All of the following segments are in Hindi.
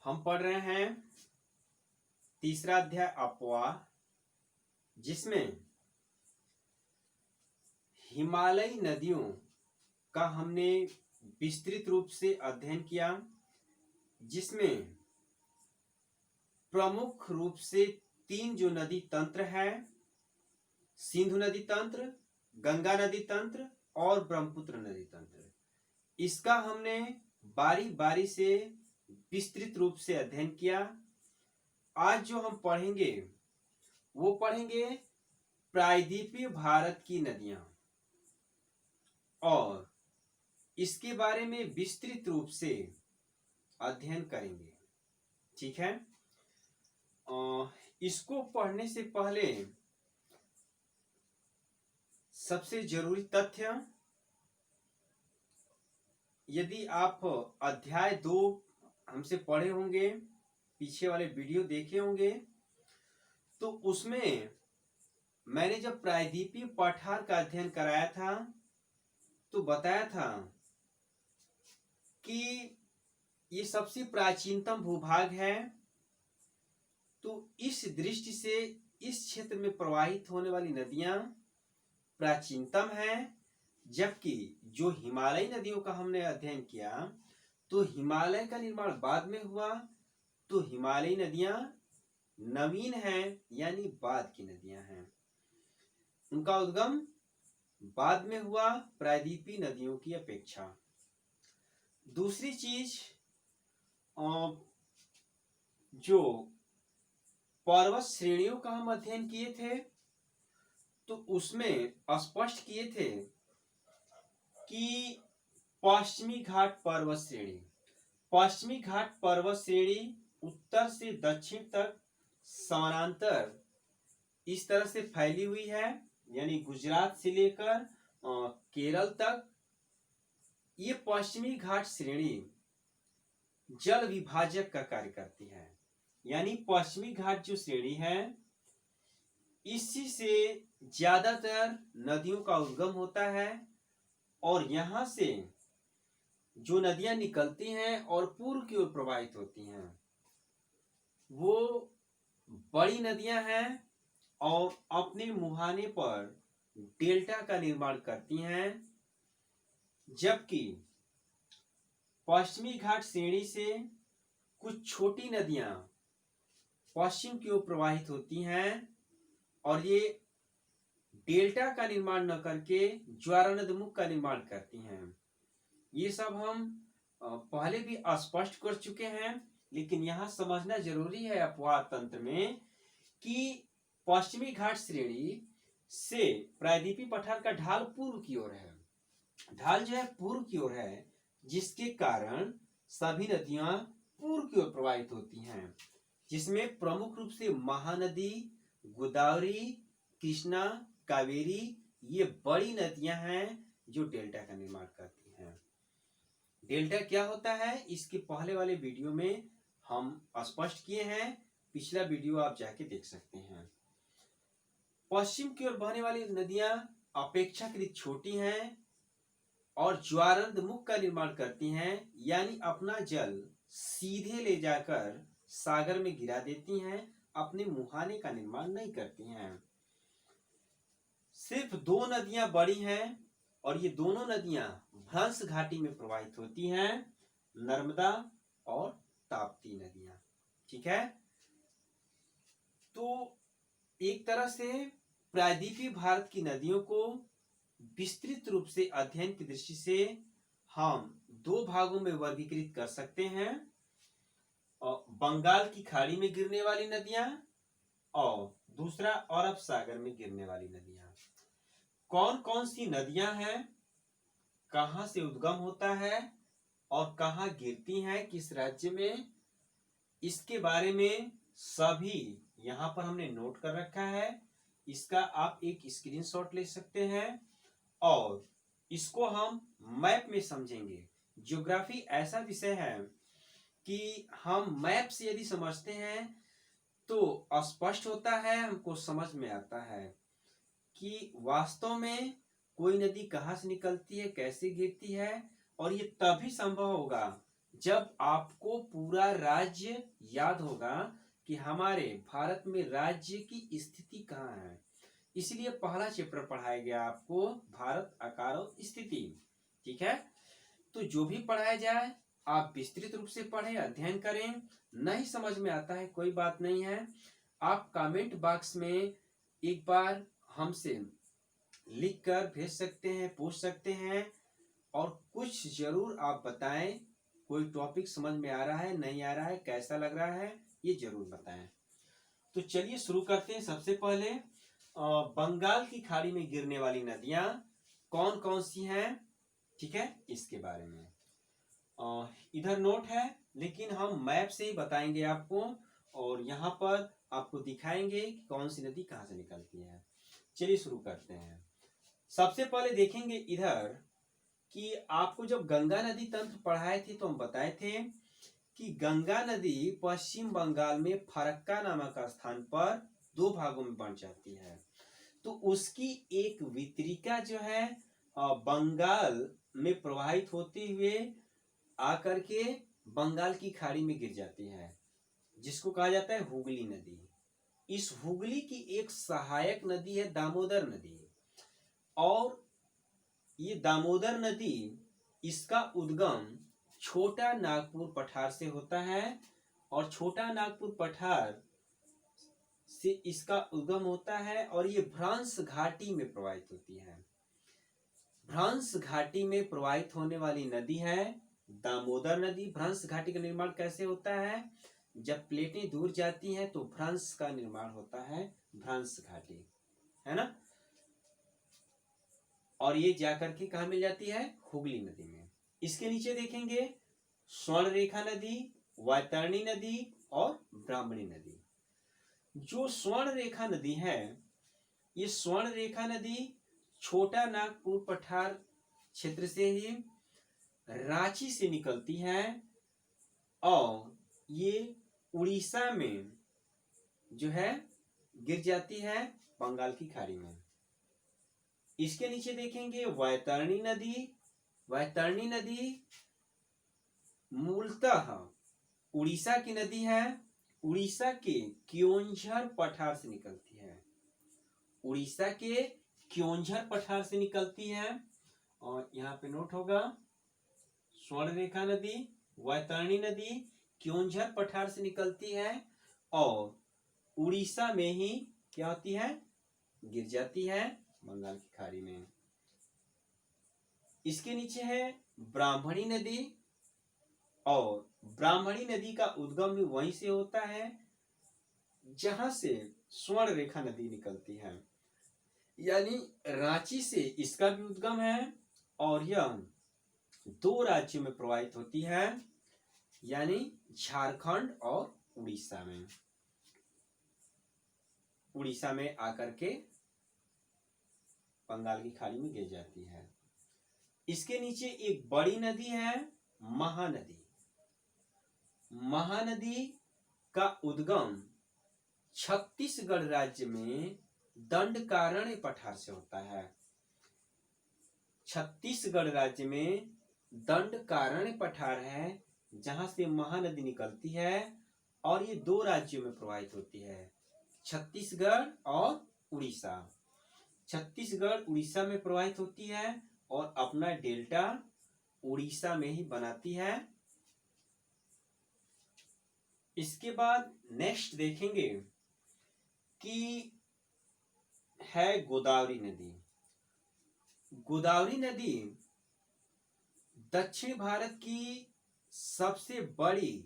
हम पढ़ रहे हैं तीसरा अध्याय अपवाह, जिसमें हिमालयी नदियों का हमने विस्तृत रूप से अध्ययन किया, जिसमें प्रमुख रूप से 3 जो नदी तंत्र है, सिंधु नदी तंत्र, गंगा नदी तंत्र और ब्रह्मपुत्र नदी तंत्र, इसका हमने बारी बारी से विस्तृत रूप से अध्ययन किया। आज जो हम पढ़ेंगे वो पढ़ेंगे प्रायद्वीपीय भारत की नदियां और इसके बारे में विस्तृत रूप से अध्ययन करेंगे। ठीक है, इसको पढ़ने से पहले सबसे जरूरी तथ्य, यदि आप अध्याय 2 हमसे पढ़े होंगे, पीछे वाले वीडियो देखे होंगे, तो उसमें मैंने जब प्रायद्वीपीय पठार का अध्ययन कराया था तो बताया था कि ये सबसे प्राचीनतम भूभाग है। तो इस दृष्टि से इस क्षेत्र में प्रवाहित होने वाली नदियां प्राचीनतम हैं, जबकि जो हिमालयी नदियों का हमने अध्ययन किया तो हिमालय का निर्माण बाद में हुआ, तो हिमालयी नदियां नवीन हैं, यानी बाद की नदियां हैं, उनका उद्गम बाद में हुआ प्रायद्वीपीय नदियों की अपेक्षा। दूसरी चीज, जो पर्वत श्रेणियों का हम अध्ययन किए थे तो उसमें स्पष्ट किए थे कि पश्चिमी घाट पर्वत श्रेणी उत्तर से दक्षिण तक समानांतर इस तरह से फैली हुई है, यानी गुजरात से लेकर केरल तक। ये पश्चिमी घाट श्रेणी जल विभाजक का कार्य करती है, यानी पश्चिमी घाट जो श्रेणी है इसी से ज्यादातर नदियों का उद्गम होता है और यहां से जो नदियां निकलती हैं और पूर्व की ओर प्रवाहित होती हैं वो बड़ी नदियां हैं और अपने मुहाने पर डेल्टा का निर्माण करती हैं, जबकि पश्चिमी घाट श्रेणी से कुछ छोटी नदियां पश्चिम की ओर प्रवाहित होती हैं और ये डेल्टा का निर्माण न करके ज्वारनदमुख का निर्माण करती हैं। ये सब हम पहले भी स्पष्ट कर चुके हैं, लेकिन यहाँ समझना जरूरी है अपवाह तंत्र में कि पश्चिमी घाट श्रेणी से प्रायद्वीपीय पठार का ढाल पूर्व की ओर है, ढाल जो है पूर्व की ओर है, जिसके कारण सभी नदियां पूर्व की ओर प्रवाहित होती हैं, जिसमें प्रमुख रूप से महानदी, गोदावरी, कृष्णा, कावेरी, ये बड़ी नदियां हैं जो डेल्टा का निर्माण करती हैं। डेल्टा क्या होता है इसके पहले वाले वीडियो में हम स्पष्ट किए हैं, पिछला वीडियो आप जाके देख सकते हैं। पश्चिम की ओर बहने वाली नदियां अपेक्षाकृत छोटी हैं और ज्वारनदमुख का निर्माण करती हैं, यानी अपना जल सीधे ले जाकर सागर में गिरा देती हैं, अपने मुहाने का निर्माण नहीं करती हैं। सिर्फ 2 नदियां बड़ी हैं और ये दोनों नदियां भ्रंश घाटी में प्रवाहित होती हैं, नर्मदा और ताप्ती नदियां। ठीक है, तो एक तरह से प्रायद्वीपीय भारत की नदियों को विस्तृत रूप से अध्ययन की दृष्टि से हम 2 भागों में वर्गीकृत कर सकते हैं, बंगाल की खाड़ी में गिरने वाली नदियां और दूसरा अरब सागर में गिरने वाली नदियां। कौन कौन सी नदियां हैं, कहां से उद्गम होता है और कहां गिरती हैं, किस राज्य में, इसके बारे में सभी यहां पर हमने नोट कर रखा है। इसका आप एक स्क्रीनशॉट ले सकते हैं और इसको हम मैप में समझेंगे। ज्योग्राफी ऐसा विषय है कि हम मैप से यदि समझते हैं तो स्पष्ट होता है, हमको समझ में आता है कि वास्तव में कोई नदी कहाँ से निकलती है, कैसे गिरती है, और ये तभी संभव होगा जब आपको पूरा राज्य याद होगा कि हमारे भारत में राज्य की स्थिति कहाँ है, इसलिए पहला चैप्टर पढ़ाया गया आपको भारत आकार और स्थिति। ठीक है, तो जो भी पढ़ाया जाए आप विस्तृत रूप से पढ़ें, अध्ययन करें। नहीं समझ में आता है कोई बात नहीं है, आप कमेंट बॉक्स में एक बार हमसे लिख कर भेज सकते हैं, पूछ सकते हैं, और कुछ जरूर आप बताएं। कोई टॉपिक समझ में आ रहा है, नहीं आ रहा है, कैसा लग रहा है, ये जरूर बताएं। तो चलिए शुरू करते हैं। सबसे पहले बंगाल की खाड़ी में गिरने वाली नदियां कौन कौन सी हैं, ठीक है, इसके बारे में इधर नोट है, लेकिन हम मैप से ही बताएंगे आपको, और यहाँ पर आपको दिखाएंगे कि कौन सी नदी कहाँ से निकलती है। चलिए शुरू करते हैं। सबसे पहले देखेंगे इधर कि आपको जब गंगा नदी तंत्र पढ़ाए थे तो हम बताए थे कि गंगा नदी पश्चिम बंगाल में फरक्का नामक स्थान पर दो भागों में बंट जाती है। तो उसकी एक वितरिका जो है बंगाल में प्रवाहित होते हुए आकर के बंगाल की खाड़ी में गिर जाती है, जिसको कहा जाता है हुगली नदी। इस हुगली की एक सहायक नदी है दामोदर नदी, और ये दामोदर नदी, इसका उद्गम छोटा नागपुर पठार से होता है, और छोटा नागपुर पठार से इसका उद्गम होता है, और ये भ्रंश घाटी में प्रवाहित होती है। भ्रंश घाटी में प्रवाहित होने वाली नदी है दामोदर नदी। भ्रंश घाटी का निर्माण कैसे होता है, जब प्लेटें दूर जाती हैं तो भ्रंश का निर्माण होता है, भ्रंश घाटी, है ना। और ये जाकर के कहा मिल जाती है, हुगली नदी में। इसके नीचे देखेंगे स्वर्ण रेखा नदी, वैतरणी नदी और ब्राह्मणी नदी। जो स्वर्ण रेखा नदी है, ये स्वर्ण रेखा नदी छोटा नागपुर पठार क्षेत्र से ही रांची से निकलती है, और ये उड़ीसा में जो है गिर जाती है बंगाल की खाड़ी में। इसके नीचे देखेंगे वैतरणी नदी। वैतरणी नदी मूलतः उड़ीसा की नदी है, उड़ीसा के क्योंझर पठार से निकलती है, उड़ीसा के क्योंझर पठार से निकलती है। और यहाँ पे नोट होगा स्वर्ण रेखा नदी, वैतरणी नदी क्योंझर पठार से निकलती है, और उड़ीसा में ही क्या होती है, गिर जाती है बंगाल की खाड़ी में। इसके नीचे है ब्राह्मणी नदी, और ब्राह्मणी नदी का उद्गम भी वहीं से होता है जहां से स्वर्ण रेखा नदी निकलती है, यानी रांची से इसका भी उद्गम है, और यह दो राज्यों में प्रवाहित होती है, यानी झारखंड और उड़ीसा में। उड़ीसा में आकर के बंगाल की खाड़ी में गिर जाती है। इसके नीचे एक बड़ी नदी है महानदी। महानदी का उद्गम छत्तीसगढ़ राज्य में दंडकारण्य पठार से होता है। छत्तीसगढ़ राज्य में दंडकारण्य पठार है जहां से महानदी निकलती है, और ये दो राज्यों में प्रवाहित होती है, छत्तीसगढ़ और उड़ीसा। छत्तीसगढ़ उड़ीसा में प्रवाहित होती है और अपना डेल्टा उड़ीसा में ही बनाती है। इसके बाद नेक्स्ट देखेंगे कि है गोदावरी नदी। गोदावरी नदी दक्षिण भारत की सबसे बड़ी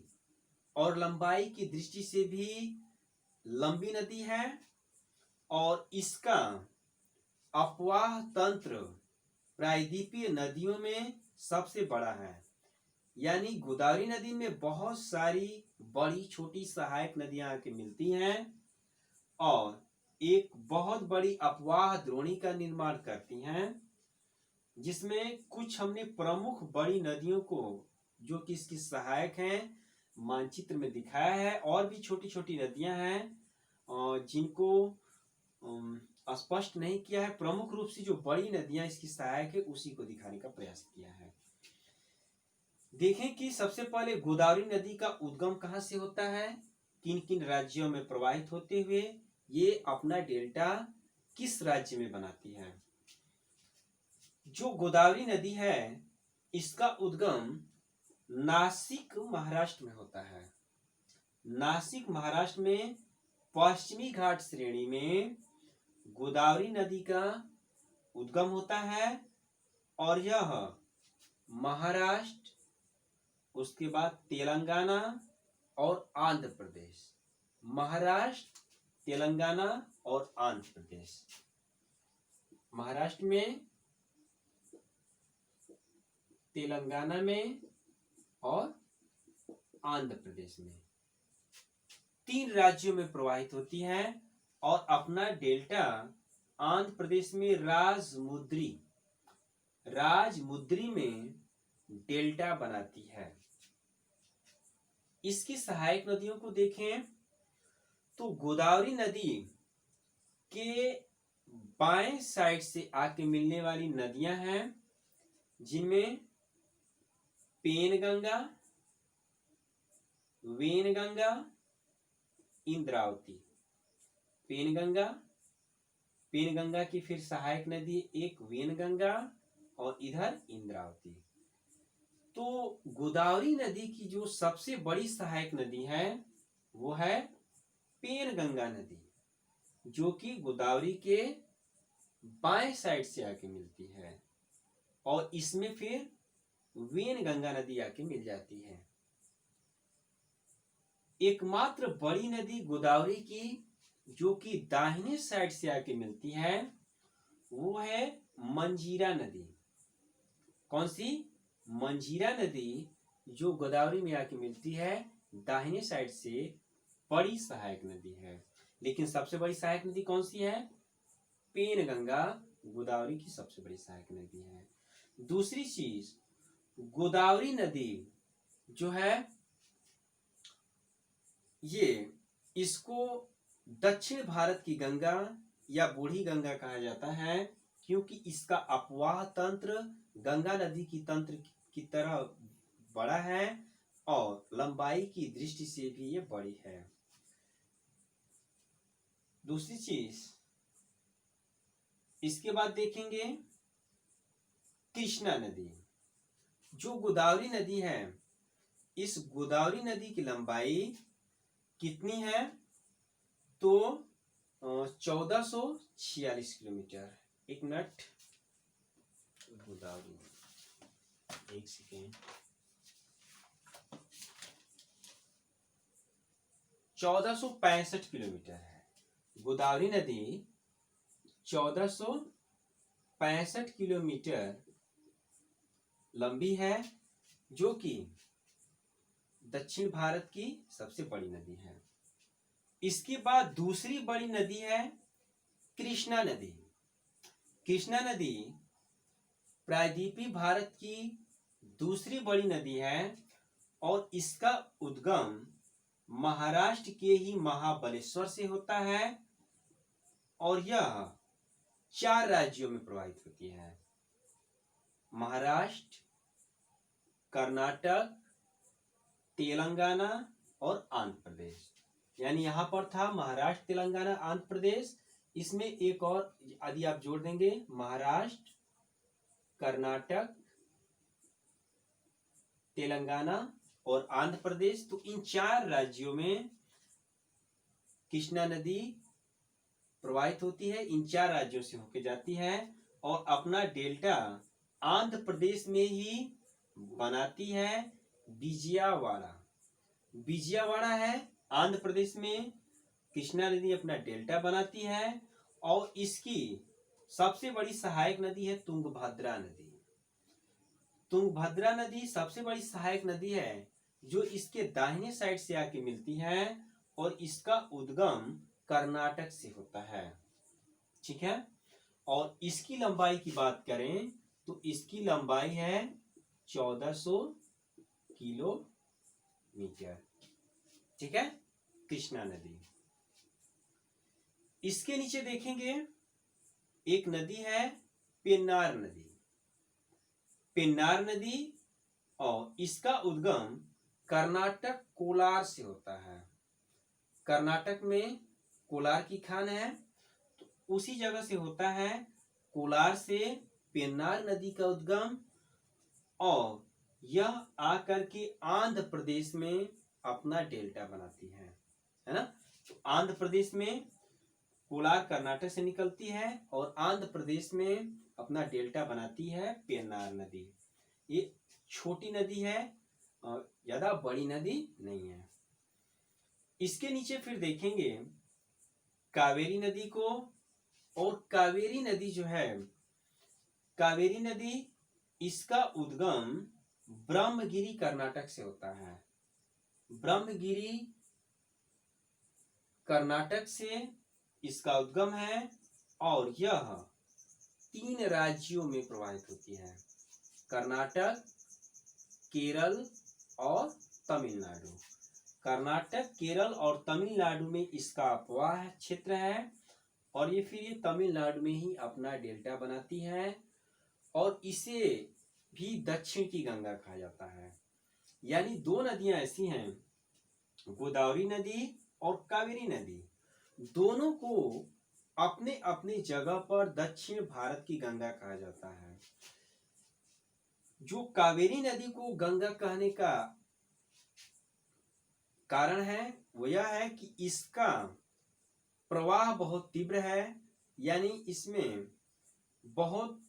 और लंबाई की दृष्टि से भी लंबी नदी है, और इसका अपवाह तंत्र प्रायद्वीपीय नदियों में सबसे बड़ा है। यानी गोदावरी नदी में बहुत सारी बड़ी छोटी सहायक नदियां आके मिलती हैं, और एक बहुत बड़ी अपवाह द्रोणी का निर्माण करती हैं, जिसमें कुछ हमने प्रमुख बड़ी नदियों को, जो कि इसकी सहायक हैं, मानचित्र में दिखाया है। और भी छोटी छोटी नदियां हैं जिनको स्पष्ट नहीं किया है। प्रमुख रूप से जो बड़ी नदियां इसकी सहायक है उसी को दिखाने का प्रयास किया है। देखें कि सबसे पहले गोदावरी नदी का उद्गम कहाँ से होता है, किन किन राज्यों में प्रवाहित होते हुए ये अपना डेल्टा किस राज्य में बनाती है। जो गोदावरी नदी है इसका उद्गम नासिक महाराष्ट्र में होता है। नासिक महाराष्ट्र में पश्चिमी घाट श्रेणी में गोदावरी नदी का उद्गम होता है और यह महाराष्ट्र, उसके बाद तेलंगाना और आंध्र प्रदेश, महाराष्ट्र, तेलंगाना और आंध्र प्रदेश, महाराष्ट्र में, तेलंगाना में और आंध्र प्रदेश में 3 राज्यों में प्रवाहित होती है और अपना डेल्टा आंध्र प्रदेश में राजमुद्री में डेल्टा बनाती है। इसकी सहायक नदियों को देखें तो गोदावरी नदी के बाएं साइड से आके मिलने वाली नदियां हैं जिनमें पेनगंगा, वेनगंगा, इंद्रावती। पेनगंगा की फिर सहायक नदी एक वेनगंगा और इधर इंद्रावती। तो गोदावरी नदी की जो सबसे बड़ी सहायक नदी है वो है पेनगंगा नदी, जो कि गोदावरी के बाएं साइड से आके मिलती है और इसमें फिर वेनगंगा नदी आके मिल जाती है। एकमात्र बड़ी नदी गोदावरी की जो कि दाहिने साइड से आके मिलती है वो है मंजीरा नदी। कौन सी? मंजीरा नदी जो गोदावरी में आके मिलती है, दाहिने साइड से बड़ी सहायक नदी है। लेकिन सबसे बड़ी सहायक नदी कौन सी है? पेनगंगा गोदावरी की सबसे बड़ी सहायक नदी है। दूसरी चीज, गोदावरी नदी जो है ये इसको दक्षिण भारत की गंगा या बूढ़ी गंगा कहा जाता है क्योंकि इसका अपवाह तंत्र गंगा नदी की तंत्र की तरह बड़ा है और लंबाई की दृष्टि से भी ये बड़ी है। दूसरी चीज, इसके बाद देखेंगे कृष्णा नदी। जो गोदावरी नदी है, इस गोदावरी नदी की लंबाई कितनी है? तो 1446 किलोमीटर। एक मिनट, गोदावरी, एक सेकेंड, 1465 किलोमीटर है गोदावरी नदी। 1465 किलोमीटर लंबी है, जो कि दक्षिण भारत की सबसे बड़ी नदी है। इसके बाद दूसरी बड़ी नदी है कृष्णा नदी। कृष्णा नदी प्रायद्वीपीय भारत की दूसरी बड़ी नदी है और इसका उद्गम महाराष्ट्र के ही महाबलेश्वर से होता है और यह 4 राज्यों में प्रवाहित होती है: महाराष्ट्र, कर्नाटक, तेलंगाना और आंध्र प्रदेश। यानी यहां पर था महाराष्ट्र, तेलंगाना, आंध्र प्रदेश। इसमें एक और यदि आप जोड़ देंगे, महाराष्ट्र, कर्नाटक, तेलंगाना और आंध्र प्रदेश, तो इन 4 राज्यों में कृष्णा नदी प्रवाहित होती है, इन 4 राज्यों से होकर जाती है और अपना डेल्टा आंध्र प्रदेश में ही बनाती है। विजयवाड़ा है आंध्र प्रदेश में, कृष्णा नदी अपना डेल्टा बनाती है और इसकी सबसे बड़ी सहायक नदी है तुंगभद्रा नदी। तुंगभद्रा नदी सबसे बड़ी सहायक नदी है जो इसके दाहिने साइड से आके मिलती है और इसका उद्गम कर्नाटक से होता है। ठीक है, और इसकी लंबाई की बात करें तो इसकी लंबाई है 1400 किलोमीटर। ठीक है, कृष्णा नदी। इसके नीचे देखेंगे एक नदी है पेन्नार नदी। पेन्नार नदी और इसका उद्गम कर्नाटक कोलार से होता है। कर्नाटक में कोलार की खान है, तो उसी जगह से होता है। कोलार से पेन्नार नदी का उद्गम, और यह आकर के आंध्र प्रदेश में अपना डेल्टा बनाती है ना। तो आंध्र प्रदेश में कोलार कर्नाटक से निकलती है और आंध्र प्रदेश में अपना डेल्टा बनाती है पेन्नार नदी। ये छोटी नदी है और ज्यादा बड़ी नदी नहीं है। इसके नीचे फिर देखेंगे कावेरी नदी को, और कावेरी नदी जो है, कावेरी नदी, इसका उद्गम ब्रह्मगिरी कर्नाटक से होता है। ब्रह्मगिरी कर्नाटक से इसका उद्गम है और यह 3 राज्यों में प्रवाहित होती है, कर्नाटक, केरल और तमिलनाडु। कर्नाटक, केरल और तमिलनाडु में इसका प्रवाह क्षेत्र है, और ये फिर ये तमिलनाडु में ही अपना डेल्टा बनाती है, और इसे भी दक्षिण की गंगा कहा जाता है। यानी 2 नदियां ऐसी हैं, गोदावरी नदी और कावेरी नदी, दोनों को अपने अपने जगह पर दक्षिण भारत की गंगा कहा जाता है। जो कावेरी नदी को गंगा कहने का कारण है वो यह है कि इसका प्रवाह बहुत तीव्र है, यानी इसमें बहुत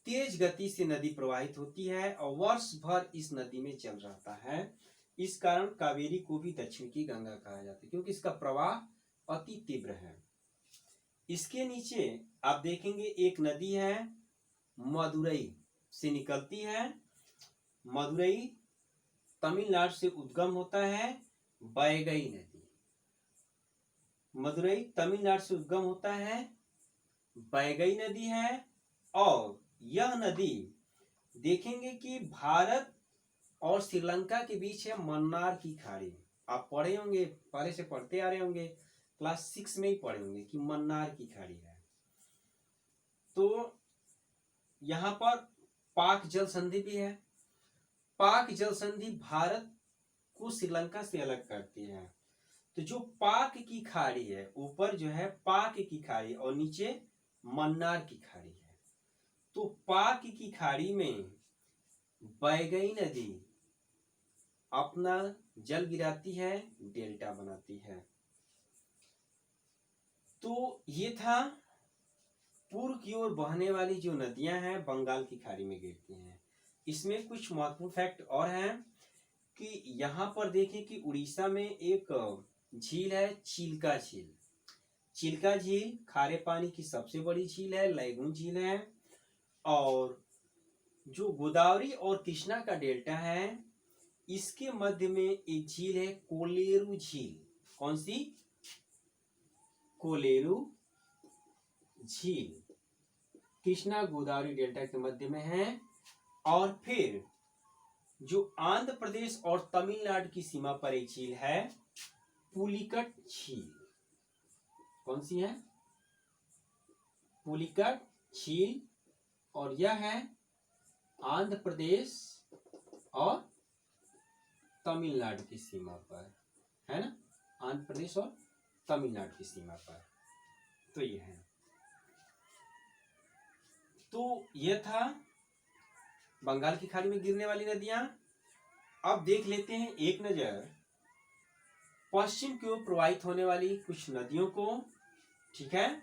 तेज गति से नदी प्रवाहित होती है और वर्ष भर इस नदी में जल रहता है। इस कारण कावेरी को भी दक्षिण की गंगा कहा जाता है, क्योंकि इसका प्रवाह अति तीव्र है। इसके नीचे आप देखेंगे एक नदी है, मदुरई से निकलती है। मदुरई तमिलनाडु से उद्गम होता है। बैगई नदी, मदुरई तमिलनाडु से उद्गम होता है, बैगई नदी है। और यह नदी देखेंगे कि भारत और श्रीलंका के बीच है मन्नार की खाड़ी। आप पढ़े होंगे, पहले से पढ़ते आ रहे होंगे, क्लास 6 में ही पढ़े होंगे कि मन्नार की खाड़ी है। तो यहाँ पर पाक जल संधि भी है। पाक जल संधि भारत को श्रीलंका से अलग करती है। तो जो पाक की खाड़ी है, ऊपर जो है पाक की खाड़ी और नीचे मन्नार की खाड़ी है। तो पाक की खाड़ी में बैगई नदी अपना जल गिराती है, डेल्टा बनाती है। तो ये था पूर्व की ओर बहने वाली जो नदियां हैं बंगाल की खाड़ी में गिरती हैं। इसमें कुछ महत्वपूर्ण फैक्ट और हैं कि यहाँ पर देखें कि उड़ीसा में एक झील है, चिल्का झील। चिल्का झील खारे पानी की सबसे बड़ी झील है, लैगून झील है। और जो गोदावरी और कृष्णा का डेल्टा है, इसके मध्य में एक झील है, कोलेरू झील। कौन सी? कोलेरू झील कृष्णा गोदावरी डेल्टा के मध्य में है। और फिर जो आंध्र प्रदेश और तमिलनाडु की सीमा पर एक झील है, पुलिकट झील। कौन सी है? पुलिकट झील। और यह है आंध्र प्रदेश और तमिलनाडु की सीमा पर, है ना, आंध्र प्रदेश और तमिलनाडु की सीमा पर। तो ये है। तो यह था बंगाल की खाड़ी में गिरने वाली नदियां। अब देख लेते हैं एक नजर पश्चिम की ओर प्रवाहित होने वाली कुछ नदियों को। ठीक है,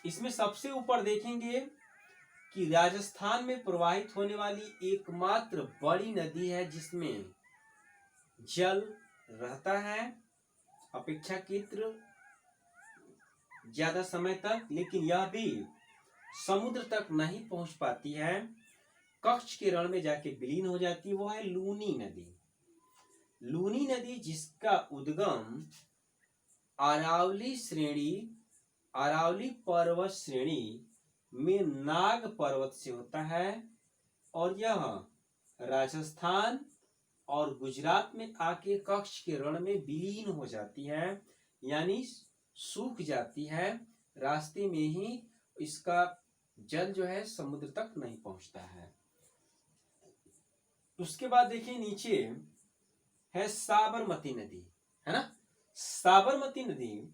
इसमें सबसे ऊपर देखेंगे कि राजस्थान में प्रवाहित होने वाली एकमात्र बड़ी नदी है जिसमें जल रहता है अपेक्षाकृत ज्यादा समय तक, लेकिन यह भी समुद्र तक नहीं पहुंच पाती है, कच्छ के रण में जाके विलीन हो जाती है। वो है लूनी नदी। लूनी नदी जिसका उद्गम अरावली पर्वत श्रेणी में नाग पर्वत से होता है, और यह राजस्थान और गुजरात में आके कच्छ के रण में विलीन हो जाती है, यानी सूख जाती है। रास्ते में ही इसका जल जो है समुद्र तक नहीं पहुंचता है। उसके बाद देखिए नीचे है साबरमती नदी, है ना। साबरमती नदी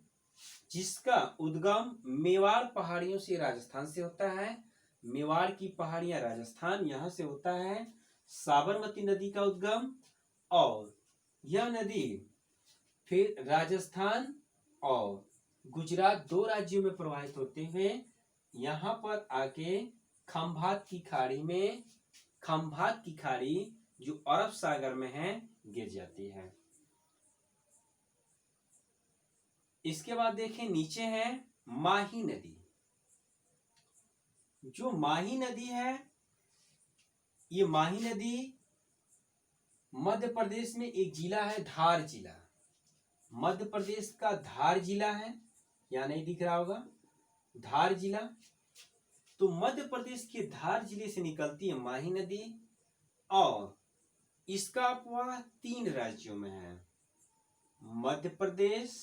जिसका उद्गम मेवाड़ पहाड़ियों से राजस्थान से होता है। मेवाड़ की पहाड़ियां राजस्थान, यहां से होता है साबरमती नदी का उद्गम। और यह नदी फिर राजस्थान और गुजरात दो राज्यों में प्रवाहित होते हुए यहां पर आके खंभात की खाड़ी में, खंभात की खाड़ी जो अरब सागर में है, गिर जाती है। इसके बाद देखें नीचे है माही नदी। जो माही नदी है, ये माही नदी मध्य प्रदेश में एक जिला है धार जिला। मध्य प्रदेश का धार जिला है, या नहीं दिख रहा होगा, धार जिला। तो मध्य प्रदेश के धार जिले से निकलती है माही नदी और इसका अपवाह 3 राज्यों में है, मध्य प्रदेश,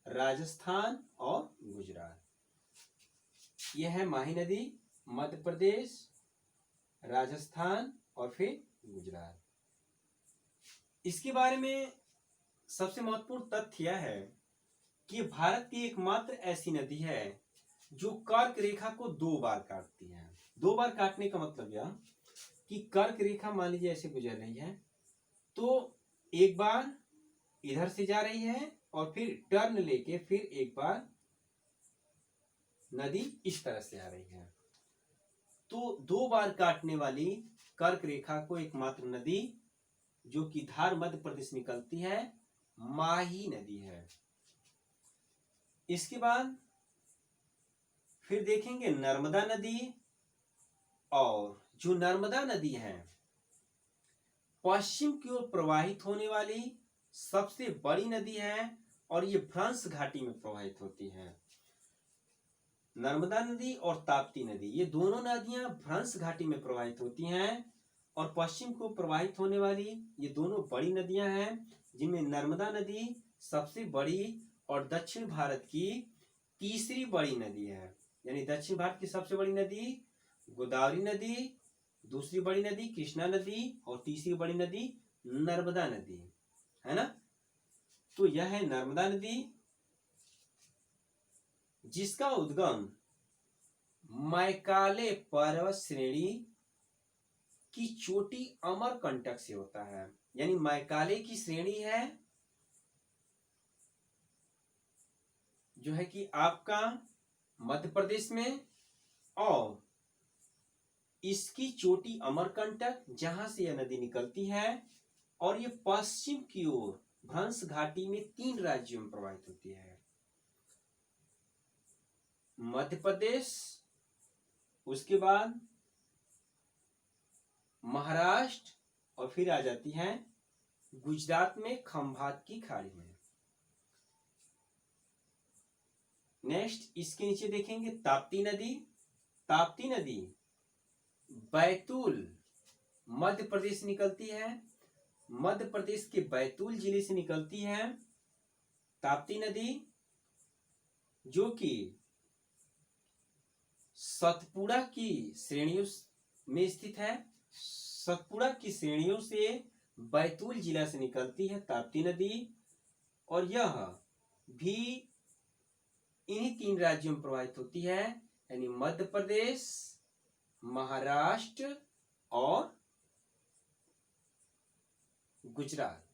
राजस्थान और गुजरात। यह है माही नदी, मध्य प्रदेश, राजस्थान और फिर गुजरात। इसके बारे में सबसे महत्वपूर्ण तथ्य यह है कि भारत की एकमात्र ऐसी नदी है जो कर्क रेखा को 2 बार काटती है। 2 बार काटने का मतलब यह कि कर्क रेखा मान लीजिए ऐसे गुजर रही है, तो एक बार इधर से जा रही है और फिर टर्न लेके फिर एक बार नदी इस तरह से आ रही है। तो 2 बार काटने वाली कर्क रेखा को एकमात्र नदी जो कि धार मध्य प्रदेश निकलती है, माही नदी है। इसके बाद फिर देखेंगे नर्मदा नदी। और जो नर्मदा नदी है पश्चिम की ओर प्रवाहित होने वाली सबसे बड़ी नदी है और ये भ्रंश घाटी में प्रवाहित होती है। नर्मदा नदी और ताप्ती नदी, ये दोनों नदियां भ्रंश घाटी में प्रवाहित होती हैं और पश्चिम को प्रवाहित होने वाली ये दोनों बड़ी नदियां हैं, जिनमें नर्मदा नदी सबसे बड़ी और दक्षिण भारत की तीसरी बड़ी नदी है। यानी दक्षिण भारत की सबसे बड़ी नदी गोदावरी नदी, दूसरी बड़ी नदी कृष्णा नदी और तीसरी बड़ी नदी नर्मदा नदी, है ना। तो यह है नर्मदा नदी जिसका उद्गम मैकाले पर्वत श्रेणी की चोटी अमरकंटक से होता है। यानी मैकाले की श्रेणी है जो है कि आपका मध्य प्रदेश में, और इसकी चोटी अमरकंटक जहां से यह नदी निकलती है और ये पश्चिम की ओर भ्रंश घाटी में 3 राज्यों में प्रवाहित होती है, मध्य प्रदेश, उसके बाद महाराष्ट्र और फिर आ जाती है गुजरात में खंभात की खाड़ी में। नेक्स्ट इसके नीचे देखेंगे ताप्ती नदी। ताप्ती नदी बैतूल मध्य प्रदेश निकलती है, मध्य प्रदेश के बैतूल जिले से निकलती है ताप्ती नदी, जो कि सतपुड़ा की श्रेणियों में स्थित है। सतपुड़ा की श्रेणियों से बैतूल जिला से निकलती है ताप्ती नदी और यह भी इन्हीं 3 राज्यों में प्रवाहित होती है, यानी मध्य प्रदेश, महाराष्ट्र और गुजरात।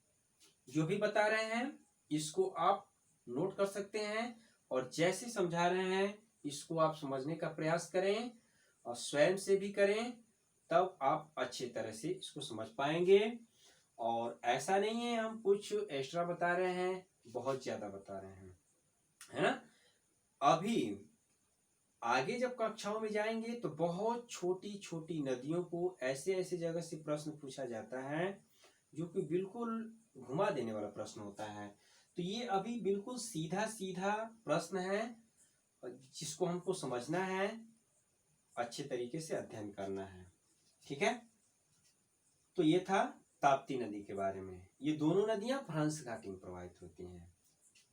जो भी बता रहे हैं इसको आप नोट कर सकते हैं और जैसे समझा रहे हैं इसको आप समझने का प्रयास करें और स्वयं से भी करें, तब आप अच्छे तरह से इसको समझ पाएंगे। और ऐसा नहीं है हम कुछ एक्स्ट्रा बता रहे हैं, बहुत ज्यादा बता रहे हैं, है ना। अभी आगे जब कक्षाओं में जाएंगे तो बहुत छोटी छोटी नदियों को ऐसे ऐसे जगह से प्रश्न पूछा जाता है जो कि बिल्कुल घुमा देने वाला प्रश्न होता है। तो ये अभी बिल्कुल सीधा सीधा प्रश्न है जिसको हमको समझना है, अच्छे तरीके से अध्ययन करना है, ठीक है। तो ये था ताप्ती नदी के बारे में। ये दोनों नदियां भ्रंश घाटी में प्रवाहित होती हैं।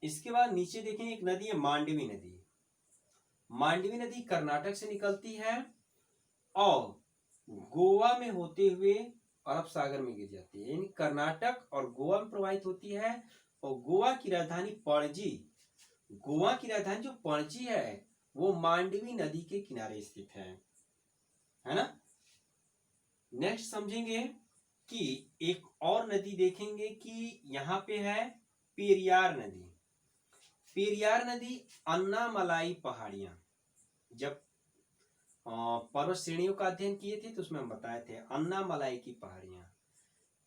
इसके बाद नीचे देखें एक नदी है मांडवी नदी। मांडवी नदी कर्नाटक से निकलती है और गोवा में होते हुए अरब सागर में गिर जाती है। यानी कर्नाटक और गोवा में प्रवाहित होती है। और गोवा की राजधानी पणजी, गोवा की राजधानी जो पणजी है वो मांडवी नदी के किनारे स्थित है ना। नेक्स्ट समझेंगे कि एक और नदी देखेंगे कि यहाँ पे है पेरियार नदी। पेरियार नदी अन्नामलाई पहाड़ियां, जब पर्वत श्रेणियों का अध्ययन किए थे तो उसमें हम बताए थे अन्नामलाई की पहाड़ियां।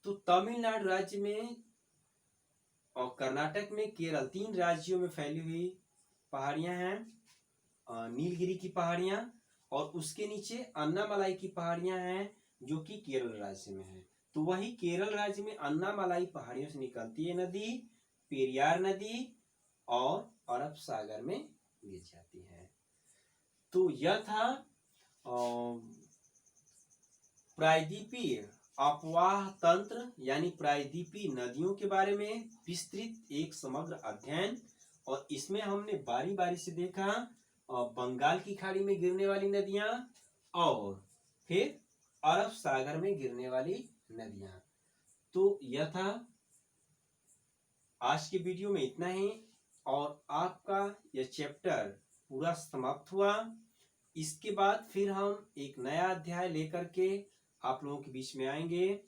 तो तमिलनाडु राज्य में और कर्नाटक में, केरल, 3 राज्यों में फैली हुई पहाड़ियां हैं। नीलगिरी की पहाड़ियां और उसके नीचे अन्नामलाई की पहाड़ियां हैं जो कि केरल राज्य में है। तो वही केरल राज्य में अन्नामलाई पहाड़ियों से निकलती है नदी पेरियार नदी और अरब सागर में गिर जाती है। तो यह था प्रायद्वीपीय अपवाह तंत्र यानी प्रायद्वीपीय नदियों के बारे में विस्तृत एक समग्र अध्ययन। और इसमें हमने बारी बारी से देखा बंगाल की खाड़ी में गिरने वाली नदियां और फिर अरब सागर में गिरने वाली नदियां। तो यह था आज के वीडियो में, इतना ही। और आपका यह चैप्टर पूरा समाप्त हुआ। इसके बाद फिर हम एक नया अध्याय लेकर के आप लोगों के बीच में आएंगे।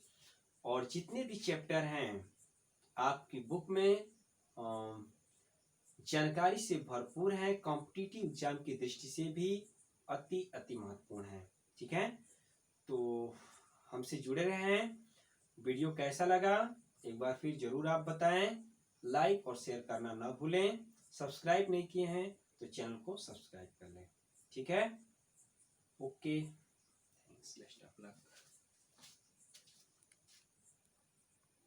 और जितने भी चैप्टर हैं आपकी बुक में जानकारी से भरपूर है, कॉम्पिटिटिव एग्जाम की दृष्टि से भी अति अति महत्वपूर्ण है। ठीक है, तो हमसे जुड़े रहें। वीडियो कैसा लगा एक बार फिर जरूर आप बताएं। लाइक और शेयर करना ना भूलें। सब्सक्राइब नहीं किए हैं तो चैनल को सब्सक्राइब कर लें। ठीक है, okay, thanks, best of luck.